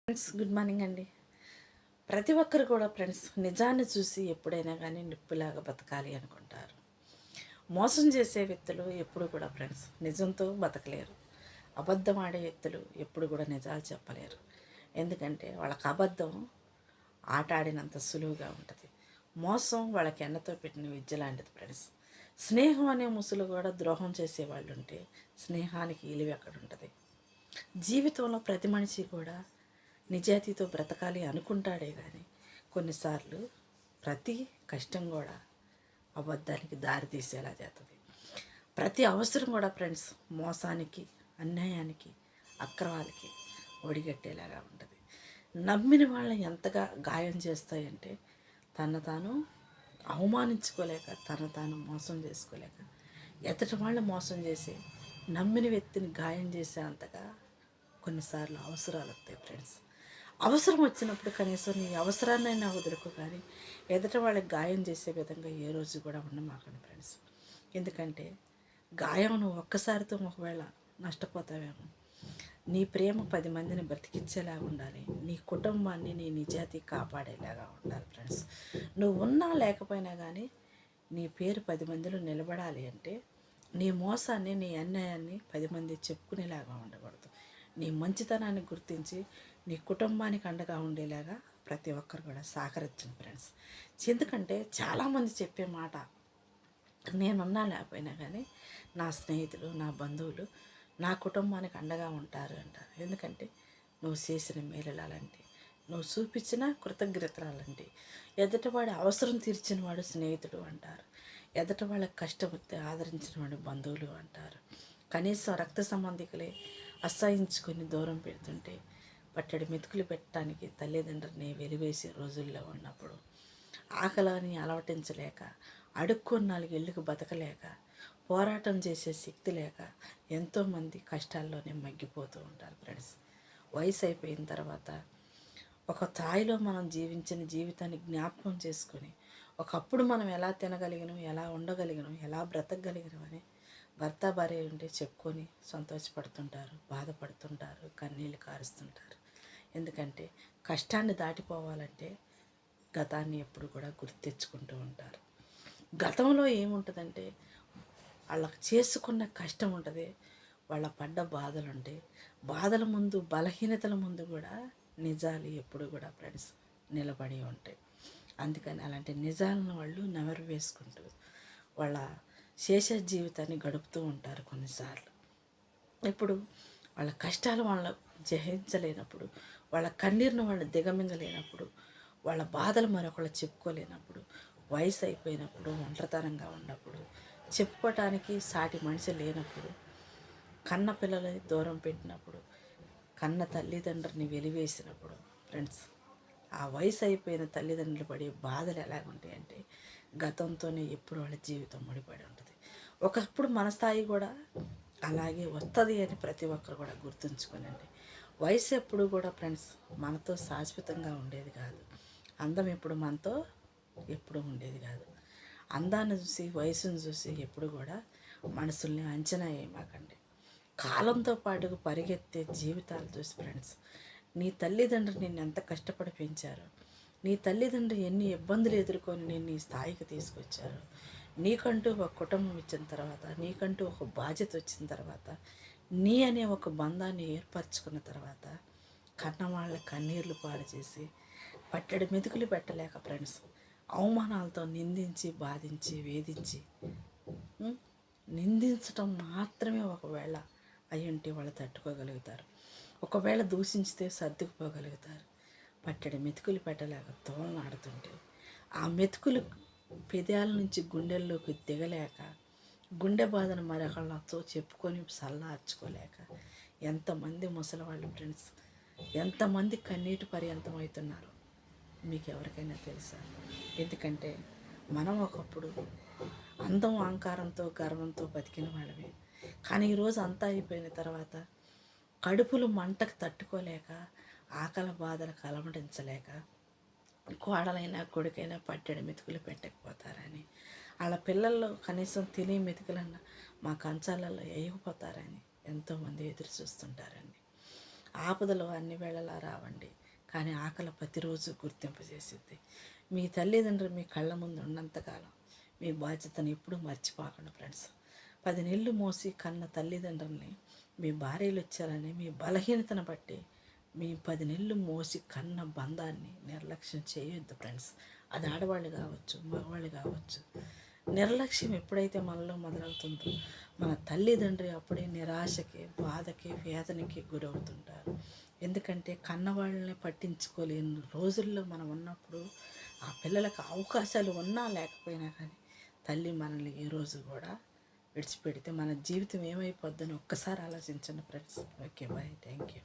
Friends, good morning అండి. ప్రతి ఒక్కరు కూడా ఫ్రెండ్స్ నిజాన్ని చూసి ఎప్పుడైనా కానీ నిప్పులాగా బతకాలి అనుకుంటారు. మోసం చేసే వ్యక్తులు ఎప్పుడు కూడా ఫ్రెండ్స్ నిజంతో బతకలేరు. అబద్ధం ఆడే వ్యక్తులు ఎప్పుడు కూడా నిజాలు చెప్పలేరు. ఎందుకంటే వాళ్ళకి అబద్ధం ఆట ఆడినంత సులువుగా ఉంటుంది. మోసం వాళ్ళకి ఎన్నతో పెట్టిన విద్య లాంటిది ఫ్రెండ్స్. స్నేహం అనే ముసులు కూడా ద్రోహం చేసేవాళ్ళు ఉంటే స్నేహానికి విలువ ఎక్కడ ఉంటుంది? జీవితంలో ప్రతి మనిషి కూడా నిజాయితీతో బ్రతకాలి అనుకుంటాడే కానీ కొన్నిసార్లు ప్రతి కష్టం కూడా అబద్ధానికి దారి తీసేలా చేస్తుంది. ప్రతి అవసరం కూడా ఫ్రెండ్స్ మోసానికి, అన్యాయానికి, అక్రమాలకి ఒడిగట్టేలాగా ఉంటుంది. నమ్మిన వాళ్ళని ఎంతగా గాయం చేస్తాయంటే తాను అవమానించుకోలేక, తాను మోసం చేసుకోలేక, ఎదుటి వాళ్ళని మోసం చేసి నమ్మిన వ్యక్తిని గాయం చేసే అంతగా కొన్నిసార్లు అవసరాలు వస్తాయి ఫ్రెండ్స్. అవసరం వచ్చినప్పుడు కనీసం నీ అవసరాన్నైనా వదులుకో, కానీ ఎదుట వాళ్ళకి గాయం చేసే విధంగా ఏ రోజు కూడా ఉండమాకండి ఫ్రెండ్స్. ఎందుకంటే గాయం నువ్వు ఒక్కసారితో ఒకవేళ నష్టపోతావేమో. నీ ప్రేమ 10 మందిని బ్రతికించేలాగా ఉండాలి. నీ కుటుంబాన్ని, నీ నిజాయితీ కాపాడేలాగా ఉండాలి ఫ్రెండ్స్. నువ్వు ఉన్నా లేకపోయినా కానీ నీ పేరు 10 మందిలో నిలబడాలి అంటే నీ మోసాన్ని, నీ అన్యాయాన్ని 10 మంది చెప్పుకునేలాగా ఉండకూడదు. నీ మంచితనాన్ని గుర్తించి నీ కుటుంబానికి అండగా ఉండేలాగా ప్రతి ఒక్కరు కూడా సహకరించండి ఫ్రెండ్స్. ఎందుకంటే చాలామంది చెప్పే మాట, నేనున్నా లేకపోయినా కానీ నా స్నేహితులు, నా బంధువులు నా కుటుంబానికి అండగా ఉంటారు అంటారు. ఎందుకంటే నువ్వు చేసిన మేలులు అలాంటి, నువ్వు చూపించిన కృతజ్ఞతలాంటి, ఎదుటివాడి అవసరం తీర్చిన వాడు స్నేహితుడు అంటారు. ఎదుటి వాళ్ళకి కష్టం వస్తే ఆదరించిన వాడు బంధువులు అంటారు. కనీసం రక్త సంబంధికులే అసహించుకొని దూరం పెడుతుంటే పట్టడి మెతుకులు పెట్టడానికి తల్లిదండ్రులని వెలివేసే రోజుల్లో ఉన్నప్పుడు, ఆకలిని అలవటించలేక, అడుక్కొని 4 ఇళ్ళకు బతకలేక, పోరాటం చేసే శక్తి లేక ఎంతోమంది కష్టాల్లోనే మగ్గిపోతూ ఉంటారు ఫ్రెండ్స్. వయసు అయిపోయిన తర్వాత ఒక స్థాయిలో మనం జీవించిన జీవితాన్ని జ్ఞాపకం చేసుకొని ఒకప్పుడు మనం ఎలా తినగలిగినాం, ఎలా ఉండగలిగినాం, ఎలా బ్రతకగలిగినాం అని భర్త భార్య ఉంటే చెప్పుకొని సంతోషపడుతుంటారు, బాధపడుతుంటారు, కన్నీళ్ళు కారుస్తుంటారు. ఎందుకంటే కష్టాన్ని దాటిపోవాలంటే గతాన్ని ఎప్పుడు కూడా గుర్తు తెచ్చుకుంటూ ఉంటారు. గతంలో ఏముంటుందంటే వాళ్ళకి చేసుకున్న కష్టం ఉంటుంది, వాళ్ళ పడ్డ బాధలు ఉంటాయి. బాధల ముందు, బలహీనతల ముందు కూడా నిజాలు ఎప్పుడు కూడా ఫ్రెండ్స్ నిలబడి ఉంటాయి. అందుకని అలాంటి నిజాలను వాళ్ళు నెమరు వేసుకుంటూ వాళ్ళ శేష జీవితాన్ని గడుపుతూ ఉంటారు. కొన్నిసార్లు ఇప్పుడు వాళ్ళ కష్టాలు వాళ్ళ జయించలేనప్పుడు, వాళ్ళ కన్నీరును వాళ్ళు దిగమింగలేనప్పుడు, వాళ్ళ బాధలు మరొకళ్ళు చెప్పుకోలేనప్పుడు, వయసు అయిపోయినప్పుడు, ఒంటరితనంగా ఉన్నప్పుడు, చెప్పుకోవటానికి సాటి మనిషి లేనప్పుడు, కన్న పిల్లలు దూరం పెట్టినప్పుడు, కన్న తల్లిదండ్రుని వెలివేసినప్పుడు ఫ్రెండ్స్, ఆ వయసు అయిపోయిన తల్లిదండ్రులు పడే బాధలు ఎలాగుంటాయంటే గతంతోనే ఎప్పుడు వాళ్ళ జీవితం ముడిపడి ఉంటుంది. ఒకప్పుడు మన స్థాయి కూడా అలాగే వస్తుంది అని ప్రతి ఒక్కరు కూడా గుర్తుంచుకోనండి. వయసు ఎప్పుడు కూడా ఫ్రెండ్స్ మనతో శాశ్వతంగా ఉండేది కాదు. అందం ఎప్పుడు మనతో ఎప్పుడు ఉండేది కాదు. అందాన్ని చూసి, వయసును చూసి ఎప్పుడు కూడా మనసుల్ని అంచనా వేయమాకండి. కాలంతో పాటు పరిగెత్తే జీవితాలు చూసి ఫ్రెండ్స్, నీ తల్లిదండ్రులు నిన్ను ఎంత కష్టపడి పెంచారు, నీ తల్లిదండ్రులు ఎన్ని ఇబ్బందులు ఎదుర్కొని నేను ఈ స్థాయికి తీసుకొచ్చారు, నీకంటూ ఒక కుటుంబం ఇచ్చిన తర్వాత, నీకంటూ ఒక బాధ్యత వచ్చిన తర్వాత, నీ అనే ఒక బంధాన్ని ఏర్పరచుకున్న తర్వాత కన్నవాళ్ళ కన్నీళ్లు పాడు చేసి పట్టడి మెతుకులు పెట్టలేక ఫ్రెండ్స్ అవమానాలతో నిందించి, బాధించి, వేధించి, నిందించటం మాత్రమే ఒకవేళ అయ్యుంటే వాళ్ళు తట్టుకోగలుగుతారు. ఒకవేళ దూషించితే సర్దుకుపోగలుగుతారు. పట్టడి మెతుకులు పెట్టలేక తోలనాడుతుంటే ఆ మెతుకులు పెదాల నుంచి గుండెల్లోకి దిగలేక, గుండె బాధను మరొకళ్ళతో చెప్పుకొని సల్లార్చుకోలేక ఎంతమంది ముసలివాళ్ళు ఫ్రెండ్స్ ఎంతమంది కన్నీటి పర్యంతం అవుతున్నారు మీకు ఎవరికైనా తెలుసా? ఎందుకంటే మనం ఒకప్పుడు అందం, అహంకారంతో, గర్వంతో బతికిన వాళ్ళమే. కానీ ఈరోజు అంతా అయిపోయిన తర్వాత కడుపులు మంటకు తట్టుకోలేక, ఆకలి బాధలకు అలమటించలేక, కోడలైనా కొడుకైనా పట్టెడు మెతుకులు పెట్టకపోతారని, వాళ్ళ పిల్లల్లో కనీసం తినే మెతుకులన్నా మా కంచాలలో వేయకపోతారని ఎంతోమంది ఎదురు చూస్తుంటారండి. ఆపదలు అన్ని వేళలా రావండి, కానీ ఆకలి ప్రతిరోజు గుర్తింపు చేసిద్ది. మీ తల్లిదండ్రులు మీ కళ్ళ ముందు ఉన్నంతకాలం మీ బాధ్యతను ఎప్పుడూ మర్చిపోకండి ఫ్రెండ్స్. 10 నెలలు మోసి కన్న తల్లిదండ్రుల్ని మీ భార్యలు వచ్చారని మీ బలహీనతను బట్టి మీ 10 నెలలు మోసి కన్న బంధాన్ని నిర్లక్ష్యం చేయొద్దు ఫ్రెండ్స్. అది ఆడవాళ్ళు కావచ్చు, మగవాళ్ళు కావచ్చు. నిర్లక్ష్యం ఎప్పుడైతే మనలో మొదలవుతుందో మన తల్లిదండ్రి అప్పుడే నిరాశకి, బాధకి, వేదనకి గురవుతుంటారు. ఎందుకంటే కన్నవాళ్ళని పట్టించుకోలేని రోజుల్లో మనం ఉన్నప్పుడు ఆ పిల్లలకు అవకాశాలు ఉన్నా లేకపోయినా కానీ తల్లి మనల్ని ఏ రోజు కూడా విడిచిపెడితే మన జీవితం ఏమైపోద్దని ఒక్కసారి ఆలోచించండి friends. Okay, bye, thank you.